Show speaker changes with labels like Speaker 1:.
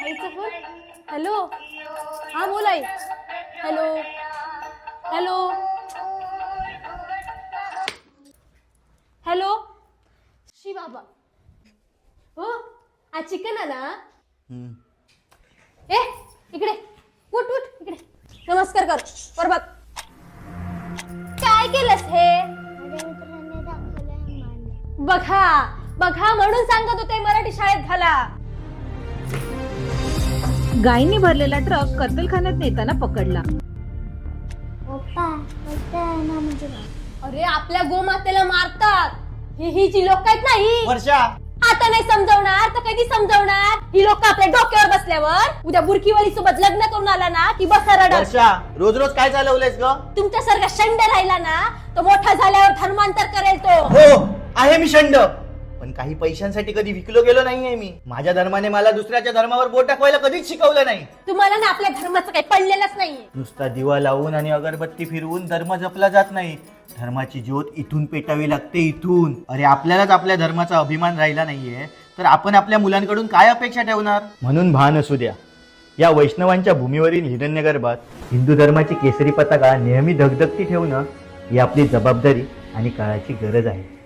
Speaker 1: आईचा phone. Hello, हा बोल आई. Hello hello hello. Shri Baba. हो, आज चिकन आला. ए इकडे उठ उठ इकडे. नमस्कार कर पर बघ. काय केलंस हे? बघा बघा म्हणून सांगत होते मराठी शाळेत घाला.
Speaker 2: गायींनी भरलेला ट्रक कत्तलखान्यात नेताना पकडला.
Speaker 1: अरे आपल्या गोमातेला मारतात. ही जी लोक आहेत ना, ही
Speaker 3: वर्षा
Speaker 1: आता नाही समजवणार तर कधी समजवणार? ही लोक आपल्या डोक्यावर बसल्यावर उद्या बुरकीवाली सोबत लग्न करून आला ना की बसा रडत.
Speaker 3: वर्षा रोज रोज काय चालवलंयस ग?
Speaker 1: तुमच्यासारखा शंड राहिला ना तो मोठा झाल्यावर धर्मांतर करेल तो.
Speaker 3: हो आहे मी शंड, पण काही पैशांसाठी कधी विकलो गेलो नाहीये मी. माझ्या धर्माने मला दुसऱ्याच्या धर्मावर बोट टाकवायला कधीच शिकवलं नाही.
Speaker 1: तुम्हाला ना आपल्या धर्माचं काही पडलेलंच नाहीये.
Speaker 3: नुसता दिवा लावून आणि अगरबत्ती फिरवून धर्म जपला जात नाही. धर्माची ज्योत इथून पेटावी लागते, इथून. अरे आपल्यालाच आपल्या धर्माचा अभिमान राहिला नाहीये तर आपण आपल्या मुलांकडून काय अपेक्षा ठेवणार? म्हणून भान असू द्या, या वैष्णवांच्या भूमीवरील हिरण्यगर्भात हिंदू धर्माची केसरी पताका नेहमी धगधगती ठेवणं ही आपली जबाबदारी आणि काळाची गरज आहे.